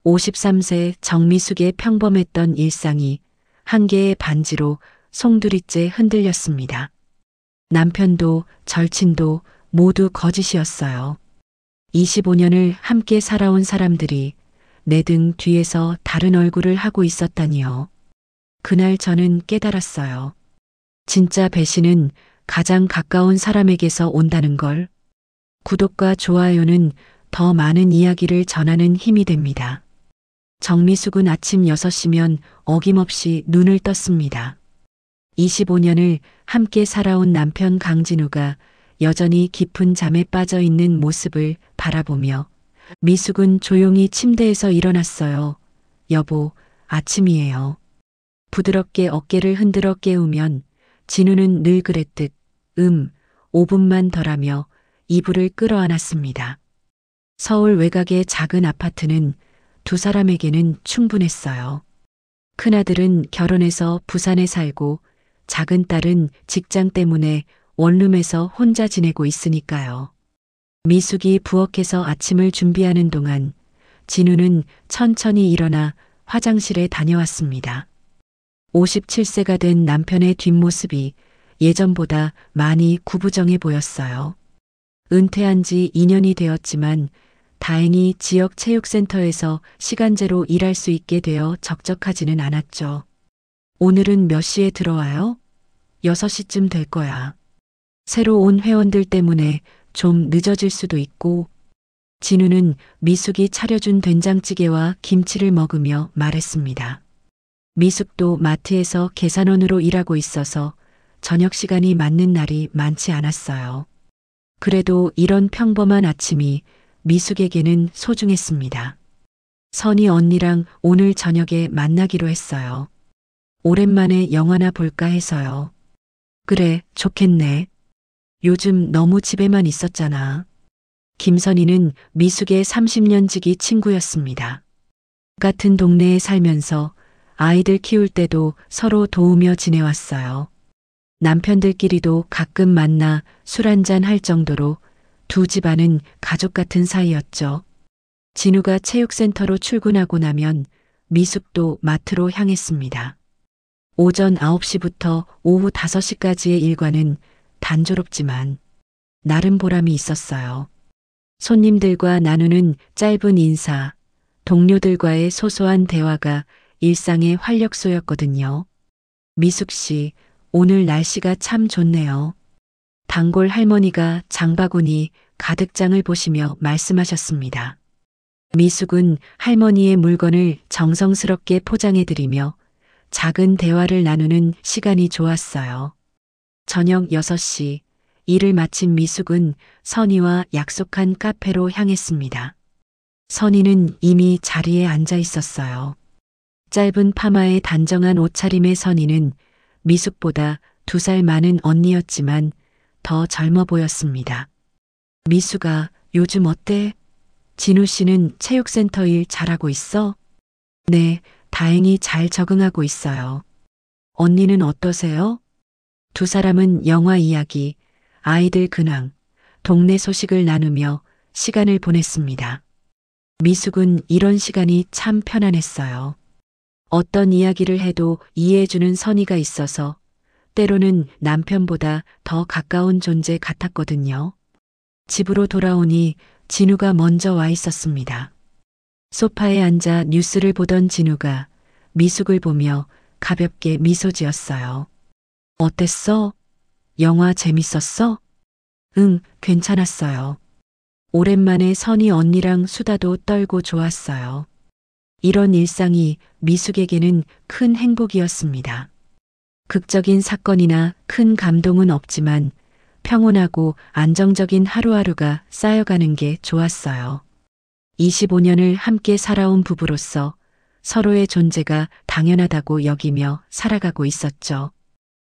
53세 정미숙의 평범했던 일상이 한 개의 반지로 송두리째 흔들렸습니다. 남편도 절친도 모두 거짓이었어요. 25년을 함께 살아온 사람들이 내 등 뒤에서 다른 얼굴을 하고 있었다니요. 그날 저는 깨달았어요. 진짜 배신은 가장 가까운 사람에게서 온다는 걸. 구독과 좋아요는 더 많은 이야기를 전하는 힘이 됩니다. 정미숙은 아침 6시면 어김없이 눈을 떴습니다. 25년을 함께 살아온 남편 강진우가 여전히 깊은 잠에 빠져 있는 모습을 바라보며 미숙은 조용히 침대에서 일어났어요. 여보, 아침이에요. 부드럽게 어깨를 흔들어 깨우면 진우는 늘 그랬듯 5분만 더라며 이불을 끌어안았습니다. 서울 외곽의 작은 아파트는 두 사람에게는 충분했어요. 큰아들은 결혼해서 부산에 살고 작은 딸은 직장 때문에 원룸에서 혼자 지내고 있으니까요. 미숙이 부엌에서 아침을 준비하는 동안 진우는 천천히 일어나 화장실에 다녀왔습니다. 57세가 된 남편의 뒷모습이 예전보다 많이 구부정해 보였어요. 은퇴한 지 2년이 되었지만 다행히 지역 체육센터에서 시간제로 일할 수 있게 되어 적적하지는 않았죠. 오늘은 몇 시에 들어와요? 6시쯤 될 거야. 새로 온 회원들 때문에 좀 늦어질 수도 있고. 진우는 미숙이 차려준 된장찌개와 김치를 먹으며 말했습니다. 미숙도 마트에서 계산원으로 일하고 있어서 저녁 시간이 맞는 날이 많지 않았어요. 그래도 이런 평범한 아침이 미숙에게는 소중했습니다. 선희 언니랑 오늘 저녁에 만나기로 했어요. 오랜만에 영화나 볼까 해서요. 그래, 좋겠네. 요즘 너무 집에만 있었잖아. 김선희는 미숙의 30년 지기 친구였습니다. 같은 동네에 살면서 아이들 키울 때도 서로 도우며 지내왔어요. 남편들끼리도 가끔 만나 술 한잔 할 정도로 두 집안은 가족 같은 사이였죠. 진우가 체육센터로 출근하고 나면 미숙도 마트로 향했습니다. 오전 9시부터 오후 5시까지의 일과는 단조롭지만 나름 보람이 있었어요. 손님들과 나누는 짧은 인사, 동료들과의 소소한 대화가 일상의 활력소였거든요. 미숙 씨, 오늘 날씨가 참 좋네요. 단골 할머니가 장바구니 가득장을 보시며 말씀하셨습니다. 미숙은 할머니의 물건을 정성스럽게 포장해드리며 작은 대화를 나누는 시간이 좋았어요. 저녁 6시, 일을 마친 미숙은 선희와 약속한 카페로 향했습니다. 선희는 이미 자리에 앉아 있었어요. 짧은 파마에 단정한 옷차림의 선희는 미숙보다 2살 많은 언니였지만 더 젊어 보였습니다. 미숙아, 요즘 어때? 진우 씨는 체육센터 일 잘하고 있어? 네, 다행히 잘 적응하고 있어요. 언니는 어떠세요? 두 사람은 영화 이야기, 아이들 근황, 동네 소식을 나누며 시간을 보냈습니다. 미숙은 이런 시간이 참 편안했어요. 어떤 이야기를 해도 이해해주는 선희가 있어서 때로는 남편보다 더 가까운 존재 같았거든요. 집으로 돌아오니 진우가 먼저 와 있었습니다. 소파에 앉아 뉴스를 보던 진우가 미숙을 보며 가볍게 미소 지었어요. 어땠어? 영화 재밌었어? 응, 괜찮았어요. 오랜만에 선희 언니랑 수다도 떨고 좋았어요. 이런 일상이 미숙에게는 큰 행복이었습니다. 극적인 사건이나 큰 감동은 없지만 평온하고 안정적인 하루하루가 쌓여가는 게 좋았어요. 25년을 함께 살아온 부부로서 서로의 존재가 당연하다고 여기며 살아가고 있었죠.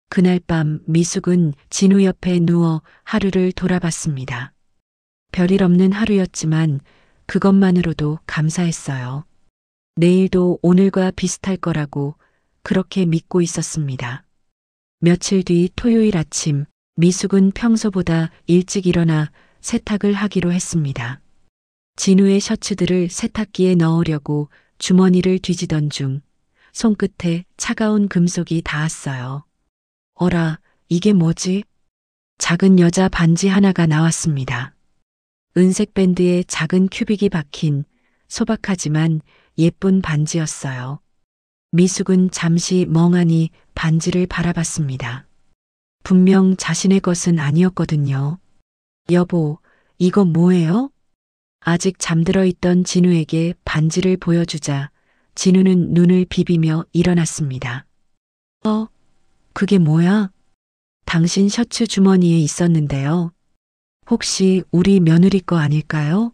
그날 밤 미숙은 진우 옆에 누워 하루를 돌아봤습니다. 별일 없는 하루였지만 그것만으로도 감사했어요. 내일도 오늘과 비슷할 거라고 그렇게 믿고 있었습니다. 며칠 뒤 토요일 아침, 미숙은 평소보다 일찍 일어나 세탁을 하기로 했습니다. 진우의 셔츠들을 세탁기에 넣으려고 주머니를 뒤지던 중 손끝에 차가운 금속이 닿았어요. 어라, 이게 뭐지? 작은 여자 반지 하나가 나왔습니다. 은색 밴드에 작은 큐빅이 박힌 소박하지만 예쁜 반지였어요. 미숙은 잠시 멍하니 반지를 바라봤습니다. 분명 자신의 것은 아니었거든요. 여보, 이거 뭐예요? 아직 잠들어 있던 진우에게 반지를 보여주자 진우는 눈을 비비며 일어났습니다. 그게 뭐야? 당신 셔츠 주머니에 있었는데요. 혹시 우리 며느리 거 아닐까요?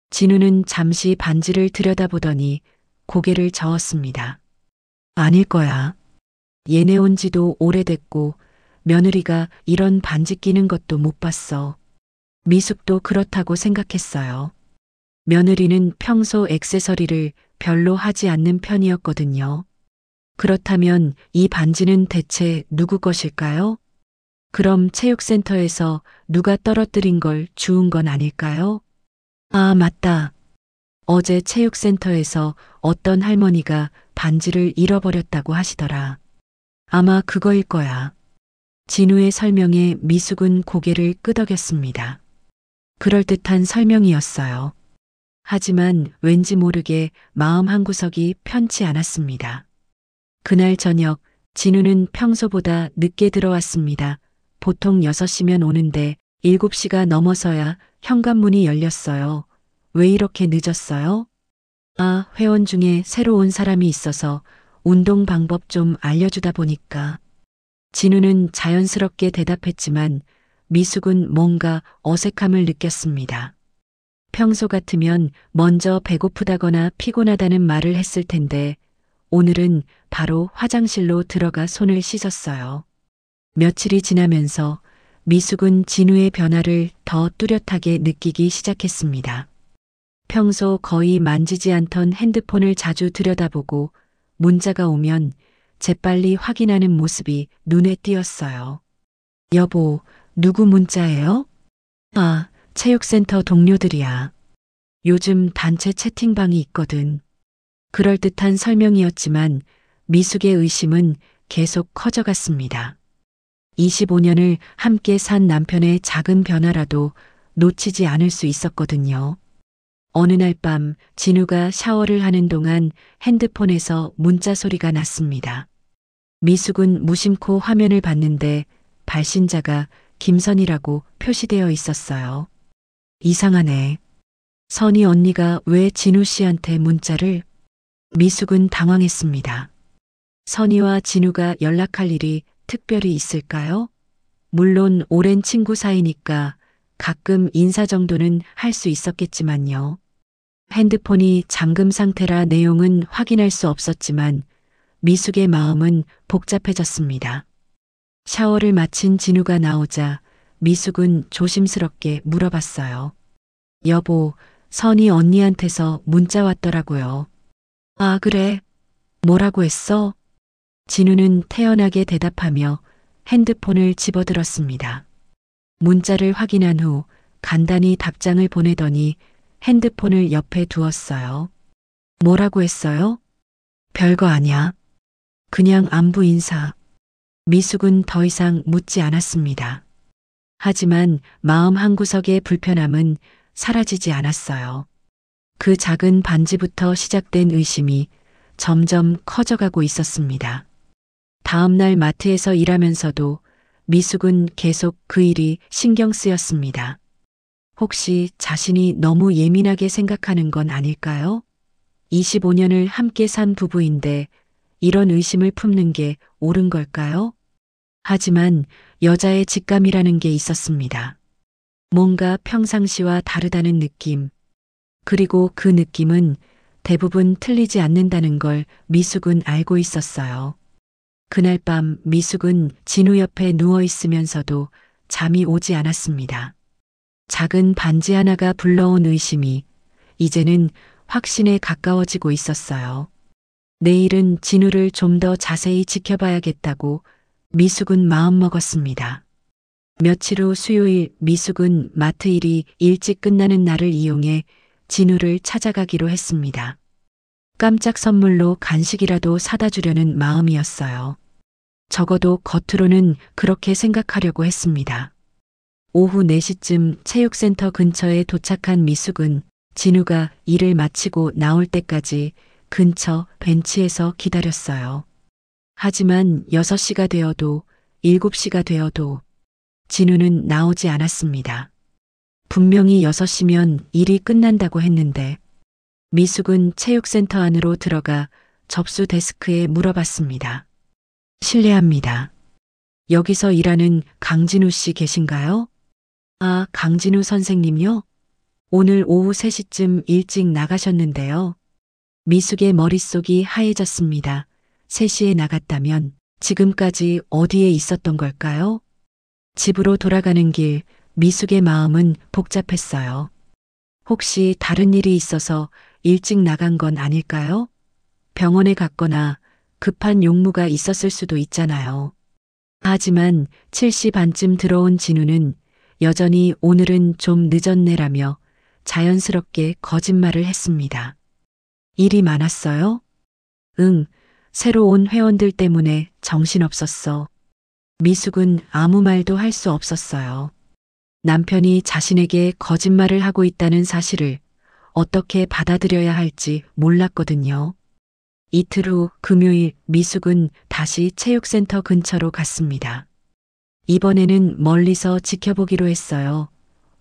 진우는 잠시 반지를 들여다보더니 고개를 저었습니다. 아닐 거야. 얘네 온 지도 오래됐고 며느리가 이런 반지 끼는 것도 못 봤어. 미숙도 그렇다고 생각했어요. 며느리는 평소 액세서리를 별로 하지 않는 편이었거든요. 그렇다면 이 반지는 대체 누구 것일까요? 그럼 체육센터에서 누가 떨어뜨린 걸 주운 건 아닐까요? 아, 맞다. 어제 체육센터에서 어떤 할머니가 반지를 잃어버렸다고 하시더라. 아마 그거일 거야. 진우의 설명에 미숙은 고개를 끄덕였습니다. 그럴듯한 설명이었어요. 하지만 왠지 모르게 마음 한구석이 편치 않았습니다. 그날 저녁 진우는 평소보다 늦게 들어왔습니다. 보통 6시면 오는데 7시가 넘어서야 현관문이 열렸어요. 왜 이렇게 늦었어요? 아, 회원 중에 새로 온 사람이 있어서 운동 방법 좀 알려주다 보니까. 진우는 자연스럽게 대답했지만 미숙은 뭔가 어색함을 느꼈습니다. 평소 같으면 먼저 배고프다거나 피곤하다는 말을 했을 텐데 오늘은 바로 화장실로 들어가 손을 씻었어요. 며칠이 지나면서 미숙은 진우의 변화를 더 뚜렷하게 느끼기 시작했습니다. 평소 거의 만지지 않던 핸드폰을 자주 들여다보고 문자가 오면 재빨리 확인하는 모습이 눈에 띄었어요. 여보, 누구 문자예요? 아, 체육센터 동료들이야. 요즘 단체 채팅방이 있거든. 그럴듯한 설명이었지만 미숙의 의심은 계속 커져갔습니다. 25년을 함께 산 남편의 작은 변화라도 놓치지 않을 수 있었거든요. 어느 날 밤 진우가 샤워를 하는 동안 핸드폰에서 문자 소리가 났습니다. 미숙은 무심코 화면을 봤는데 발신자가 김선이라고 표시되어 있었어요. 이상하네. 선이 언니가 왜 진우 씨한테 문자를? 미숙은 당황했습니다. 선이와 진우가 연락할 일이 특별히 있을까요? 물론 오랜 친구 사이니까 가끔 인사 정도는 할 수 있었겠지만요. 핸드폰이 잠금 상태라 내용은 확인할 수 없었지만 미숙의 마음은 복잡해졌습니다. 샤워를 마친 진우가 나오자 미숙은 조심스럽게 물어봤어요. 여보, 선이 언니한테서 문자 왔더라고요. 아, 그래? 뭐라고 했어? 진우는 태연하게 대답하며 핸드폰을 집어들었습니다. 문자를 확인한 후 간단히 답장을 보내더니 핸드폰을 옆에 두었어요. 뭐라고 했어요? 별거 아냐. 그냥 안부 인사. 미숙은 더 이상 묻지 않았습니다. 하지만 마음 한구석의 불편함은 사라지지 않았어요. 그 작은 반지부터 시작된 의심이 점점 커져가고 있었습니다. 다음 날 마트에서 일하면서도 미숙은 계속 그 일이 신경 쓰였습니다. 혹시 자신이 너무 예민하게 생각하는 건 아닐까요? 25년을 함께 산 부부인데 이런 의심을 품는 게 옳은 걸까요? 하지만 여자의 직감이라는 게 있었습니다. 뭔가 평상시와 다르다는 느낌. 그리고 그 느낌은 대부분 틀리지 않는다는 걸 미숙은 알고 있었어요. 그날 밤 미숙은 진우 옆에 누워 있으면서도 잠이 오지 않았습니다. 작은 반지 하나가 불러온 의심이 이제는 확신에 가까워지고 있었어요. 내일은 진우를 좀 더 자세히 지켜봐야겠다고 미숙은 마음먹었습니다. 며칠 후 수요일 미숙은 마트 일이 일찍 끝나는 날을 이용해 진우를 찾아가기로 했습니다. 깜짝 선물로 간식이라도 사다 주려는 마음이었어요. 적어도 겉으로는 그렇게 생각하려고 했습니다. 오후 4시쯤 체육센터 근처에 도착한 미숙은 진우가 일을 마치고 나올 때까지 근처 벤치에서 기다렸어요. 하지만 6시가 되어도 7시가 되어도 진우는 나오지 않았습니다. 분명히 6시면 일이 끝난다고 했는데 미숙은 체육센터 안으로 들어가 접수 데스크에 물어봤습니다. 실례합니다. 여기서 일하는 강진우 씨 계신가요? 아, 강진우 선생님요? 오늘 오후 3시쯤 일찍 나가셨는데요. 미숙의 머릿속이 하얘졌습니다. 3시에 나갔다면 지금까지 어디에 있었던 걸까요? 집으로 돌아가는 길 미숙의 마음은 복잡했어요. 혹시 다른 일이 있어서 일찍 나간 건 아닐까요? 병원에 갔거나 급한 용무가 있었을 수도 있잖아요. 하지만 7시 반쯤 들어온 진우는 여전히 오늘은 좀 늦었네라며 자연스럽게 거짓말을 했습니다. 일이 많았어요? 응, 새로 온 회원들 때문에 정신없었어. 미숙은 아무 말도 할 수 없었어요. 남편이 자신에게 거짓말을 하고 있다는 사실을 어떻게 받아들여야 할지 몰랐거든요. 이틀 후 금요일 미숙은 다시 체육센터 근처로 갔습니다. 이번에는 멀리서 지켜보기로 했어요.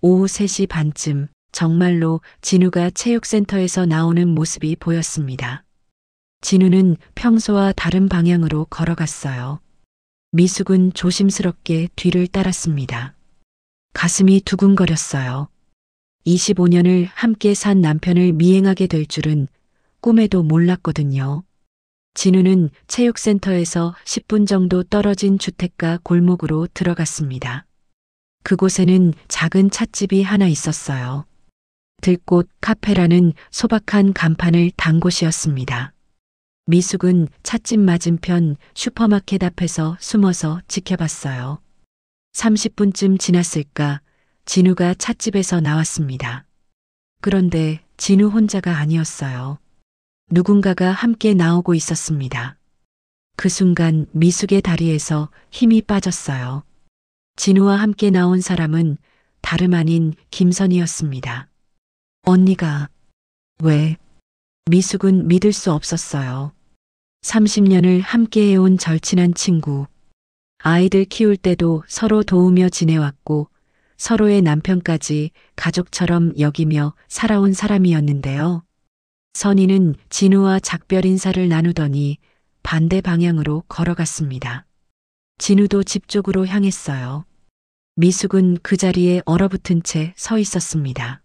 오후 3시 반쯤 정말로 진우가 체육센터에서 나오는 모습이 보였습니다. 진우는 평소와 다른 방향으로 걸어갔어요. 미숙은 조심스럽게 뒤를 따랐습니다. 가슴이 두근거렸어요. 25년을 함께 산 남편을 미행하게 될 줄은 꿈에도 몰랐거든요. 진우는 체육센터에서 10분 정도 떨어진 주택가 골목으로 들어갔습니다. 그곳에는 작은 찻집이 하나 있었어요. 들꽃 카페라는 소박한 간판을 단 곳이었습니다. 미숙은 찻집 맞은편 슈퍼마켓 앞에서 숨어서 지켜봤어요. 30분쯤 지났을까 진우가 찻집에서 나왔습니다. 그런데 진우 혼자가 아니었어요. 누군가가 함께 나오고 있었습니다. 그 순간 미숙의 다리에서 힘이 빠졌어요. 진우와 함께 나온 사람은 다름 아닌 김선이었습니다. 언니가 왜? 미숙은 믿을 수 없었어요. 30년을 함께 해온 절친한 친구. 아이들 키울 때도 서로 도우며 지내왔고 서로의 남편까지 가족처럼 여기며 살아온 사람이었는데요. 선희는 진우와 작별 인사를 나누더니 반대 방향으로 걸어갔습니다. 진우도 집 쪽으로 향했어요. 미숙은 그 자리에 얼어붙은 채 서 있었습니다.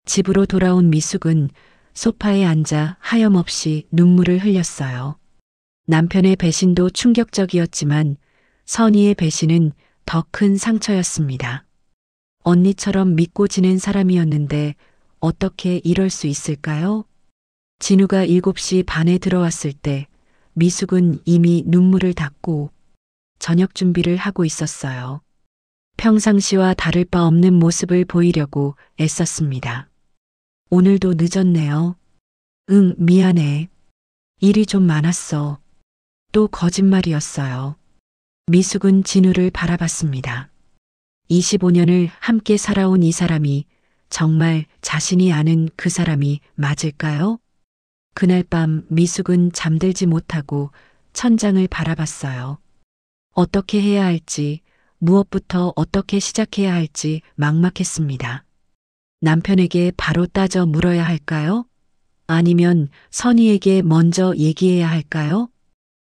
집으로 돌아온 미숙은 소파에 앉아 하염없이 눈물을 흘렸어요. 남편의 배신도 충격적이었지만 선희의 배신은 더 큰 상처였습니다. 언니처럼 믿고 지낸 사람이었는데 어떻게 이럴 수 있을까요? 진우가 7시 반에 들어왔을 때 미숙은 이미 눈물을 닦고 저녁 준비를 하고 있었어요. 평상시와 다를 바 없는 모습을 보이려고 애썼습니다. 오늘도 늦었네요. 응, 미안해. 일이 좀 많았어. 또 거짓말이었어요. 미숙은 진우를 바라봤습니다. 25년을 함께 살아온 이 사람이 정말 자신이 아는 그 사람이 맞을까요? 그날 밤 미숙은 잠들지 못하고 천장을 바라봤어요. 어떻게 해야 할지, 무엇부터 어떻게 시작해야 할지 막막했습니다. 남편에게 바로 따져 물어야 할까요? 아니면 선희에게 먼저 얘기해야 할까요?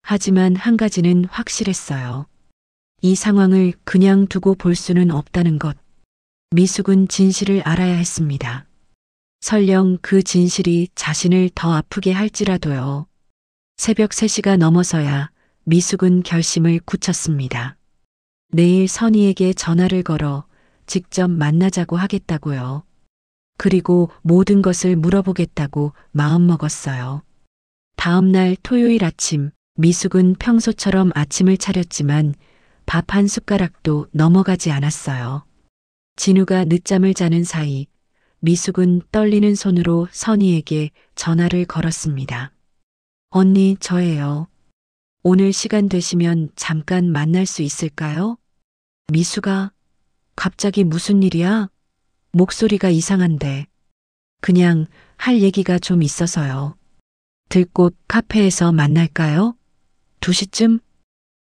하지만 한 가지는 확실했어요. 이 상황을 그냥 두고 볼 수는 없다는 것. 미숙은 진실을 알아야 했습니다. 설령 그 진실이 자신을 더 아프게 할지라도요. 새벽 3시가 넘어서야 미숙은 결심을 굳혔습니다. 내일 선희에게 전화를 걸어 직접 만나자고 하겠다고요. 그리고 모든 것을 물어보겠다고 마음먹었어요. 다음 날 토요일 아침, 미숙은 평소처럼 아침을 차렸지만 밥 한 숟가락도 넘어가지 않았어요. 진우가 늦잠을 자는 사이 미숙은 떨리는 손으로 선희에게 전화를 걸었습니다. 언니, 저예요. 오늘 시간 되시면 잠깐 만날 수 있을까요? 미숙아, 갑자기 무슨 일이야? 목소리가 이상한데. 그냥 할 얘기가 좀 있어서요. 들꽃 카페에서 만날까요? 2시쯤?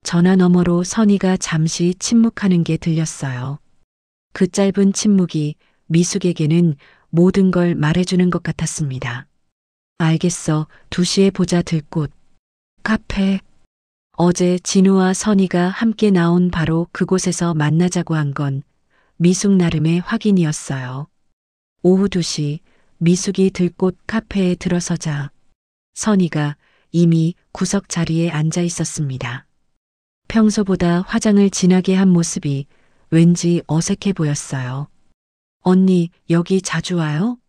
전화 너머로 선희가 잠시 침묵하는 게 들렸어요. 그 짧은 침묵이 미숙에게는 모든 걸 말해주는 것 같았습니다. 알겠어. 2시에 보자. 들꽃 카페. 어제 진우와 선희가 함께 나온 바로 그곳에서 만나자고 한 건 미숙 나름의 확인이었어요. 오후 2시 미숙이 들꽃 카페에 들어서자 선희가 이미 구석 자리에 앉아 있었습니다. 평소보다 화장을 진하게 한 모습이 왠지 어색해 보였어요. 언니, 여기 자주 와요?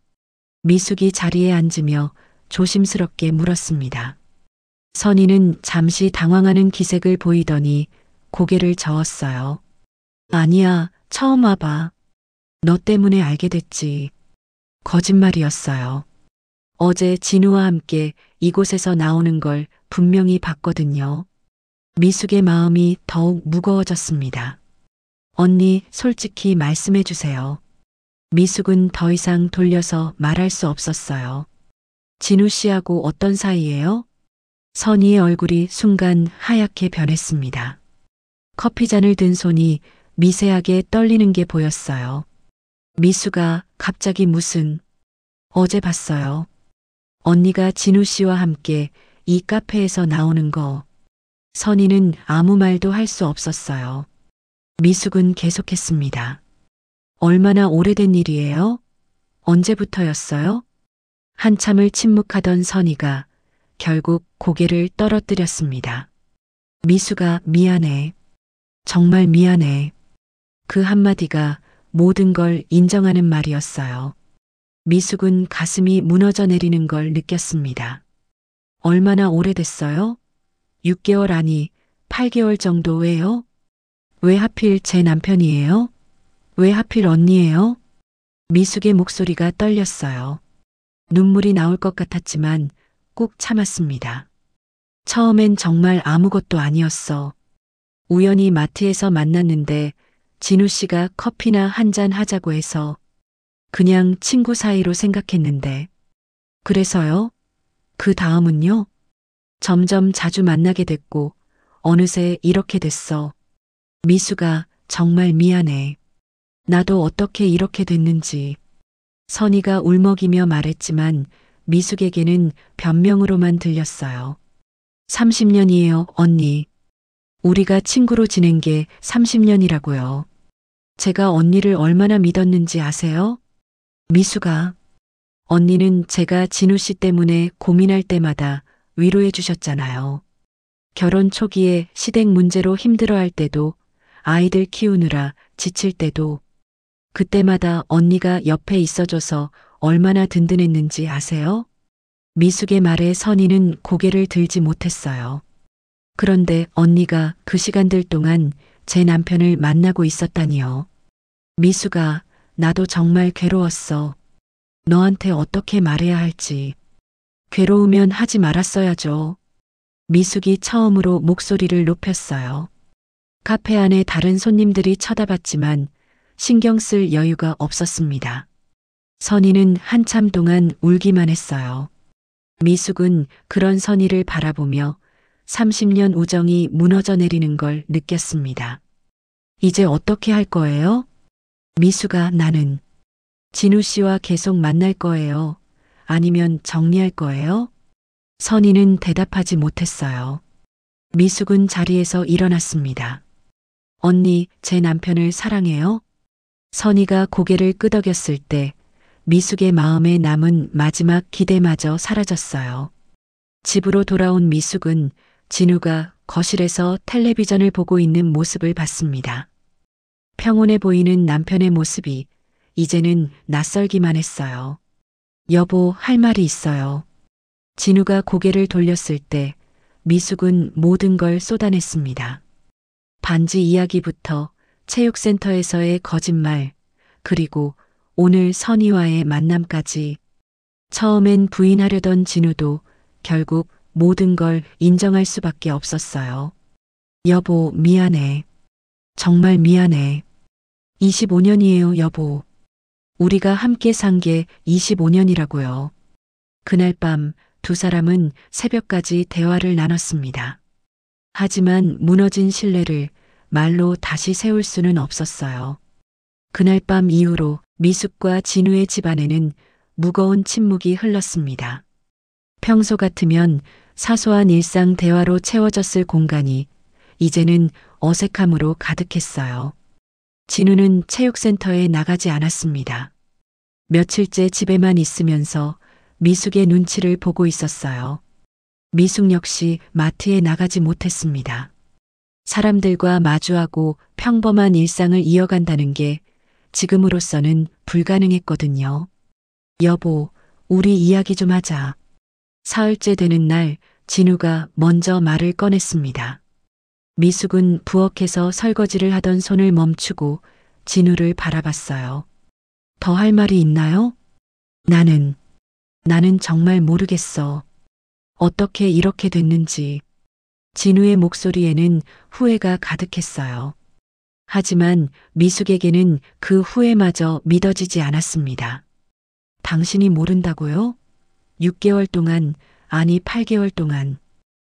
미숙이 자리에 앉으며 조심스럽게 물었습니다. 선희는 잠시 당황하는 기색을 보이더니 고개를 저었어요. 아니야, 처음 와봐. 너 때문에 알게 됐지. 거짓말이었어요. 어제 진우와 함께 이곳에서 나오는 걸 분명히 봤거든요. 미숙의 마음이 더욱 무거워졌습니다. 언니, 솔직히 말씀해 주세요. 미숙은 더 이상 돌려서 말할 수 없었어요. 진우 씨하고 어떤 사이예요? 선희의 얼굴이 순간 하얗게 변했습니다. 커피잔을 든 손이 미세하게 떨리는 게 보였어요. 미숙아, 갑자기 무슨... 어제 봤어요. 언니가 진우 씨와 함께 이 카페에서 나오는 거. 선희는 아무 말도 할 수 없었어요. 미숙은 계속했습니다. 얼마나 오래된 일이에요? 언제부터였어요? 한참을 침묵하던 선희가 결국 고개를 떨어뜨렸습니다. 미숙아, 미안해. 정말 미안해. 그 한마디가 모든 걸 인정하는 말이었어요. 미숙은 가슴이 무너져 내리는 걸 느꼈습니다. 얼마나 오래됐어요? 6개월 아니 8개월 정도. 왜요? 왜 하필 제 남편이에요? 왜 하필 언니예요? 미숙의 목소리가 떨렸어요. 눈물이 나올 것 같았지만 꾹 참았습니다. 처음엔 정말 아무것도 아니었어. 우연히 마트에서 만났는데 진우 씨가 커피나 한잔 하자고 해서 그냥 친구 사이로 생각했는데. 그래서요? 그 다음은요? 점점 자주 만나게 됐고 어느새 이렇게 됐어. 미숙아, 정말 미안해. 나도 어떻게 이렇게 됐는지. 선희가 울먹이며 말했지만 미숙에게는 변명으로만 들렸어요. 30년이에요, 언니. 우리가 친구로 지낸 게 30년이라고요. 제가 언니를 얼마나 믿었는지 아세요? 미숙아, 언니는 제가 진우 씨 때문에 고민할 때마다 위로해 주셨잖아요. 결혼 초기에 시댁 문제로 힘들어할 때도, 아이들 키우느라 지칠 때도, 그때마다 언니가 옆에 있어줘서 얼마나 든든했는지 아세요? 미숙의 말에 선희는 고개를 들지 못했어요. 그런데 언니가 그 시간들 동안 제 남편을 만나고 있었다니요. 미숙아, 나도 정말 괴로웠어. 너한테 어떻게 말해야 할지. 괴로우면 하지 말았어야죠. 미숙이 처음으로 목소리를 높였어요. 카페 안에 다른 손님들이 쳐다봤지만 신경 쓸 여유가 없었습니다. 선희는 한참 동안 울기만 했어요. 미숙은 그런 선희를 바라보며 30년 우정이 무너져 내리는 걸 느꼈습니다. 이제 어떻게 할 거예요? 미숙아, 나는 진우 씨와 계속 만날 거예요. 아니면 정리할 거예요? 선희는 대답하지 못했어요. 미숙은 자리에서 일어났습니다. 언니, 제 남편을 사랑해요? 선희가 고개를 끄덕였을 때 미숙의 마음에 남은 마지막 기대마저 사라졌어요. 집으로 돌아온 미숙은 진우가 거실에서 텔레비전을 보고 있는 모습을 봤습니다. 평온해 보이는 남편의 모습이 이제는 낯설기만 했어요. 여보, 할 말이 있어요. 진우가 고개를 돌렸을 때 미숙은 모든 걸 쏟아냈습니다. 반지 이야기부터 체육센터에서의 거짓말, 그리고 오늘 선희와의 만남까지. 처음엔 부인하려던 진우도 결국 모든 걸 인정할 수밖에 없었어요. 여보, 미안해. 정말 미안해. 25년이에요, 여보. 우리가 함께 산 게 25년이라고요. 그날 밤 두 사람은 새벽까지 대화를 나눴습니다. 하지만 무너진 신뢰를 말로 다시 세울 수는 없었어요. 그날 밤 이후로 미숙과 진우의 집안에는 무거운 침묵이 흘렀습니다. 평소 같으면 사소한 일상 대화로 채워졌을 공간이 이제는 어색함으로 가득했어요. 진우는 체육센터에 나가지 않았습니다. 며칠째 집에만 있으면서 미숙의 눈치를 보고 있었어요. 미숙 역시 마트에 나가지 못했습니다. 사람들과 마주하고 평범한 일상을 이어간다는 게 지금으로서는 불가능했거든요. 여보, 우리 이야기 좀 하자. 사흘째 되는 날 진우가 먼저 말을 꺼냈습니다. 미숙은 부엌에서 설거지를 하던 손을 멈추고 진우를 바라봤어요. 더 할 말이 있나요? 나는 정말 모르겠어. 어떻게 이렇게 됐는지. 진우의 목소리에는 후회가 가득했어요. 하지만 미숙에게는 그 후회마저 믿어지지 않았습니다. 당신이 모른다고요? 6개월 동안, 아니 8개월 동안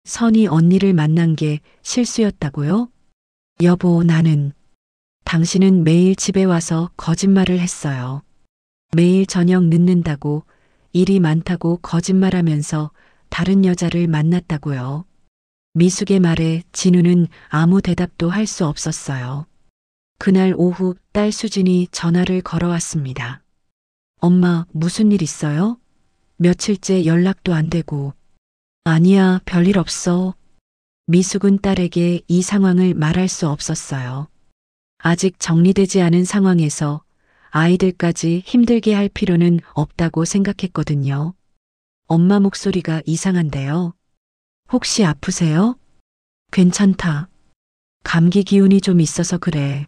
선희 언니를 만난 게 실수였다고요? 여보, 당신은 매일 집에 와서 거짓말을 했어요. 매일 저녁 늦는다고, 일이 많다고 거짓말하면서 다른 여자를 만났다고요. 미숙의 말에 진우는 아무 대답도 할 수 없었어요. 그날 오후 딸 수진이 전화를 걸어왔습니다. 엄마, 무슨 일 있어요? 며칠째 연락도 안 되고. 아니야, 별일 없어. 미숙은 딸에게 이 상황을 말할 수 없었어요. 아직 정리되지 않은 상황에서 아이들까지 힘들게 할 필요는 없다고 생각했거든요. 엄마 목소리가 이상한데요. 혹시 아프세요? 괜찮다. 감기 기운이 좀 있어서 그래.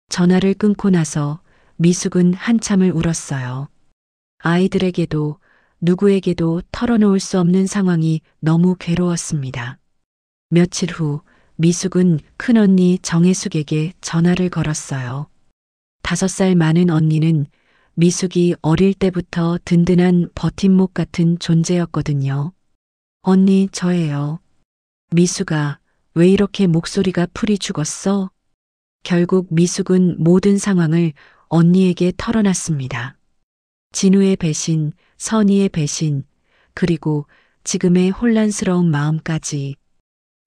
전화를 끊고 나서 미숙은 한참을 울었어요. 아이들에게도 누구에게도 털어놓을 수 없는 상황이 너무 괴로웠습니다. 며칠 후 미숙은 큰언니 정혜숙에게 전화를 걸었어요. 5살 많은 언니는 미숙이 어릴 때부터 든든한 버팀목 같은 존재였거든요. 언니, 저예요. 미숙아, 왜 이렇게 목소리가 풀이 죽었어? 결국 미숙은 모든 상황을 언니에게 털어놨습니다. 진우의 배신, 선희의 배신, 그리고 지금의 혼란스러운 마음까지.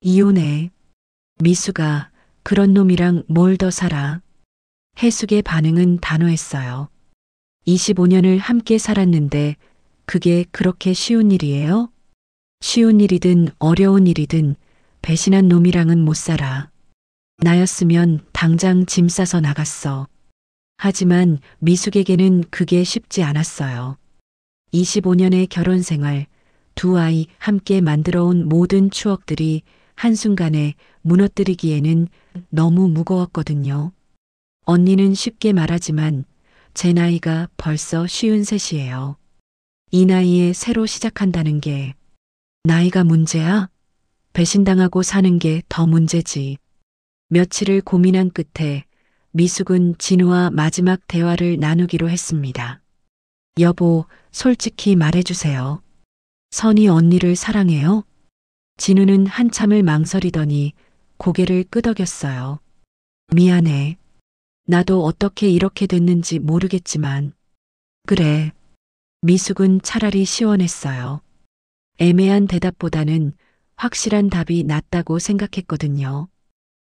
이혼해. 미숙아, 그런 놈이랑 뭘 더 살아. 혜숙의 반응은 단호했어요. 25년을 함께 살았는데 그게 그렇게 쉬운 일이에요? 쉬운 일이든 어려운 일이든 배신한 놈이랑은 못 살아. 나였으면 당장 짐 싸서 나갔어. 하지만 미숙에게는 그게 쉽지 않았어요. 25년의 결혼 생활, 두 아이 함께 만들어온 모든 추억들이 한순간에 무너뜨리기에는 너무 무거웠거든요. 언니는 쉽게 말하지만 제 나이가 벌써 53이에요. 이 나이에 새로 시작한다는 게 나이가 문제야? 배신당하고 사는 게 더 문제지. 며칠을 고민한 끝에 미숙은 진우와 마지막 대화를 나누기로 했습니다. 여보, 솔직히 말해주세요. 선희 언니를 사랑해요? 진우는 한참을 망설이더니 고개를 끄덕였어요. 미안해. 나도 어떻게 이렇게 됐는지 모르겠지만. 그래. 미숙은 차라리 시원했어요. 애매한 대답보다는 확실한 답이 낫다고 생각했거든요.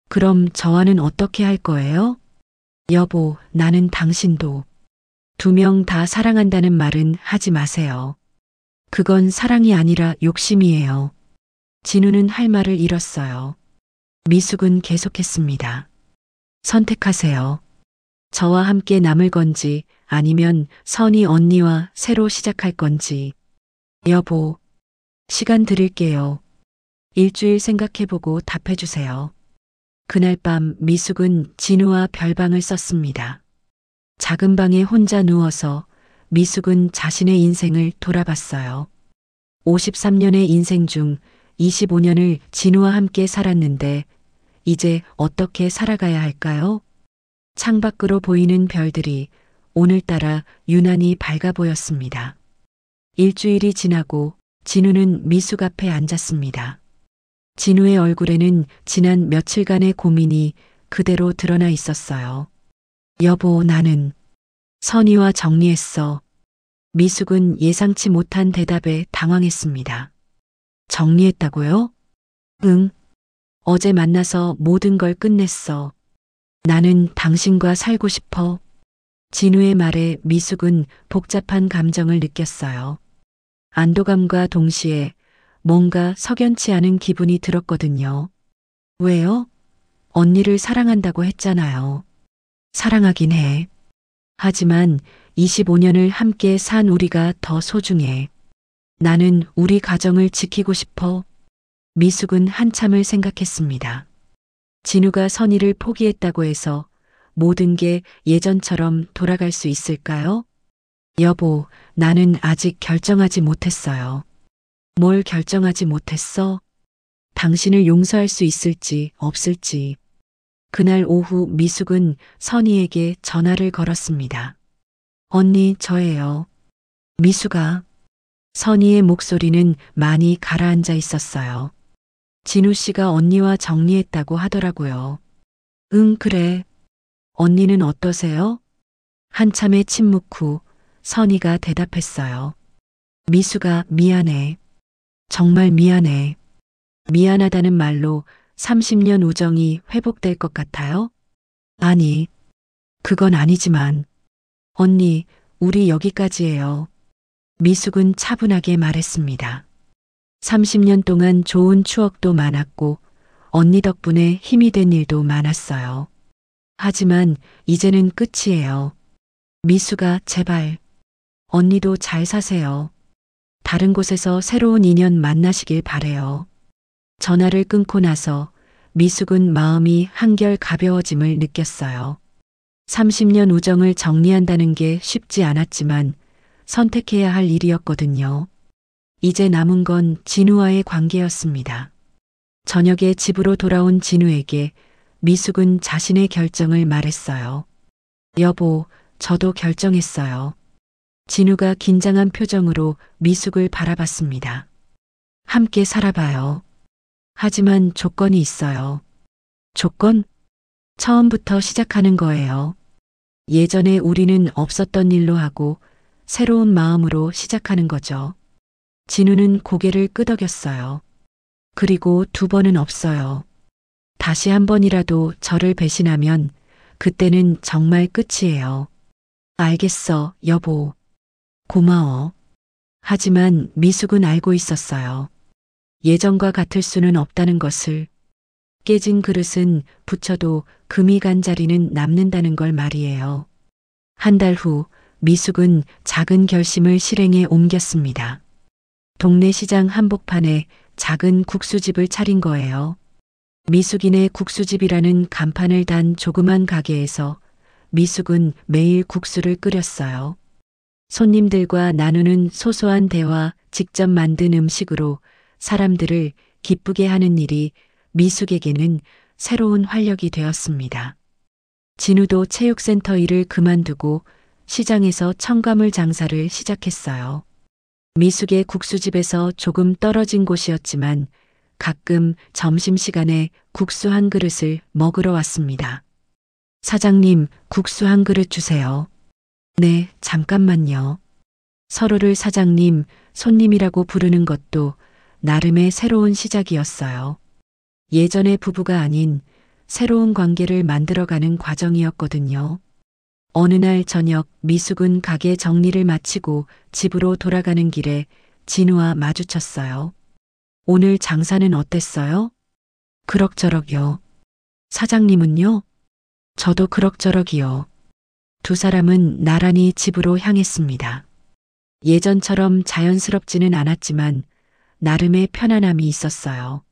그럼 저와는 어떻게 할 거예요? 여보, 나는 당신도. 2명 다 사랑한다는 말은 하지 마세요. 그건 사랑이 아니라 욕심이에요. 진우는 할 말을 잃었어요. 미숙은 계속했습니다. 선택하세요. 저와 함께 남을 건지 아니면 선희 언니와 새로 시작할 건지. 여보, 시간 드릴게요. 일주일 생각해보고 답해주세요. 그날 밤 미숙은 진우와 별방을 썼습니다. 작은 방에 혼자 누워서 미숙은 자신의 인생을 돌아봤어요. 53년의 인생 중 25년을 진우와 함께 살았는데 이제 어떻게 살아가야 할까요? 창밖으로 보이는 별들이 오늘따라 유난히 밝아 보였습니다. 일주일이 지나고 진우는 미숙 앞에 앉았습니다. 진우의 얼굴에는 지난 며칠간의 고민이 그대로 드러나 있었어요. 여보, 나는 선의와 정리했어. 미숙은 예상치 못한 대답에 당황했습니다. 정리했다고요? 응. 어제 만나서 모든 걸 끝냈어. 나는 당신과 살고 싶어. 진우의 말에 미숙은 복잡한 감정을 느꼈어요. 안도감과 동시에 뭔가 석연치 않은 기분이 들었거든요. 왜요? 언니를 사랑한다고 했잖아요. 사랑하긴 해. 하지만 25년을 함께 산 우리가 더 소중해. 나는 우리 가정을 지키고 싶어. 미숙은 한참을 생각했습니다. 진우가 선의를 포기했다고 해서 모든 게 예전처럼 돌아갈 수 있을까요? 여보, 나는 아직 결정하지 못했어요. 뭘 결정하지 못했어? 당신을 용서할 수 있을지 없을지. 그날 오후 미숙은 선희에게 전화를 걸었습니다. 언니, 저예요. 미숙아. 선희의 목소리는 많이 가라앉아 있었어요. 진우 씨가 언니와 정리했다고 하더라고요. 응, 그래. 언니는 어떠세요? 한참의 침묵 후 선희가 대답했어요. 미숙아, 미안해. 정말 미안해. 미안하다는 말로 30년 우정이 회복될 것 같아요? 아니, 그건 아니지만. 언니, 우리 여기까지예요. 미숙은 차분하게 말했습니다. 30년 동안 좋은 추억도 많았고 언니 덕분에 힘이 된 일도 많았어요. 하지만 이제는 끝이에요. 미숙아, 제발. 언니도 잘 사세요. 다른 곳에서 새로운 인연 만나시길 바래요. 전화를 끊고 나서 미숙은 마음이 한결 가벼워짐을 느꼈어요. 30년 우정을 정리한다는 게 쉽지 않았지만 선택해야 할 일이었거든요. 이제 남은 건 진우와의 관계였습니다. 저녁에 집으로 돌아온 진우에게 미숙은 자신의 결정을 말했어요. 여보, 저도 결정했어요. 진우가 긴장한 표정으로 미숙을 바라봤습니다. 함께 살아봐요. 하지만 조건이 있어요. 조건? 처음부터 시작하는 거예요. 예전에 우리는 없었던 일로 하고 새로운 마음으로 시작하는 거죠. 진우는 고개를 끄덕였어요. 그리고 2번은 없어요. 다시 한 번이라도 저를 배신하면 그때는 정말 끝이에요. 알겠어, 여보. 고마워. 하지만 미숙은 알고 있었어요. 예전과 같을 수는 없다는 것을. 깨진 그릇은 붙여도 금이 간 자리는 남는다는 걸 말이에요. 한 달 후 미숙은 작은 결심을 실행에 옮겼습니다. 동네 시장 한복판에 작은 국수집을 차린 거예요. 미숙이네 국수집이라는 간판을 단 조그만 가게에서 미숙은 매일 국수를 끓였어요. 손님들과 나누는 소소한 대화, 직접 만든 음식으로 사람들을 기쁘게 하는 일이 미숙에게는 새로운 활력이 되었습니다. 진우도 체육센터 일을 그만두고 시장에서 첨가물 장사를 시작했어요. 미숙의 국수집에서 조금 떨어진 곳이었지만 가끔 점심시간에 국수 한 그릇을 먹으러 왔습니다. 사장님, 국수 한 그릇 주세요. 네, 잠깐만요. 서로를 사장님, 손님이라고 부르는 것도 나름의 새로운 시작이었어요. 예전의 부부가 아닌 새로운 관계를 만들어가는 과정이었거든요. 어느 날 저녁 미숙은 가게 정리를 마치고 집으로 돌아가는 길에 진우와 마주쳤어요. 오늘 장사는 어땠어요? 그럭저럭요. 사장님은요? 저도 그럭저럭이요. 두 사람은 나란히 집으로 향했습니다. 예전처럼 자연스럽지는 않았지만 나름의 편안함이 있었어요.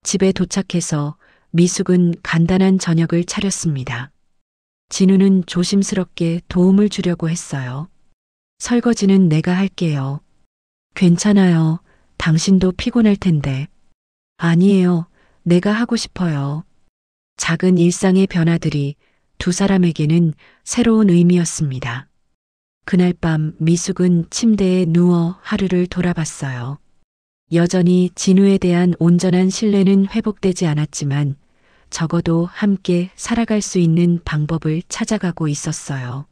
집에 도착해서 미숙은 간단한 저녁을 차렸습니다. 진우는 조심스럽게 도움을 주려고 했어요. 설거지는 내가 할게요. 괜찮아요. 당신도 피곤할 텐데. 아니에요. 내가 하고 싶어요. 작은 일상의 변화들이 두 사람에게는 새로운 의미였습니다. 그날 밤 미숙은 침대에 누워 하루를 돌아봤어요. 여전히 진우에 대한 온전한 신뢰는 회복되지 않았지만 적어도 함께 살아갈 수 있는 방법을 찾아가고 있었어요.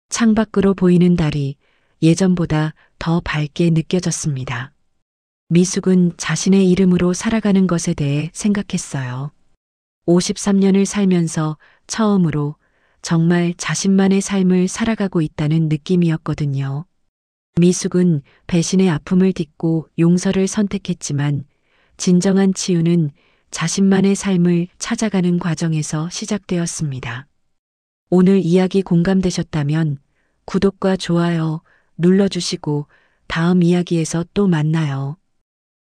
창밖으로 보이는 달이 예전보다 더 밝게 느껴졌습니다. 미숙은 자신의 이름으로 살아가는 것에 대해 생각했어요. 53년을 살면서 처음으로 정말 자신만의 삶을 살아가고 있다는 느낌이었거든요. 미숙은 배신의 아픔을 딛고 용서를 선택했지만 진정한 치유는 자신만의 삶을 찾아가는 과정에서 시작되었습니다. 오늘 이야기 공감되셨다면 구독과 좋아요 눌러주시고 다음 이야기에서 또 만나요.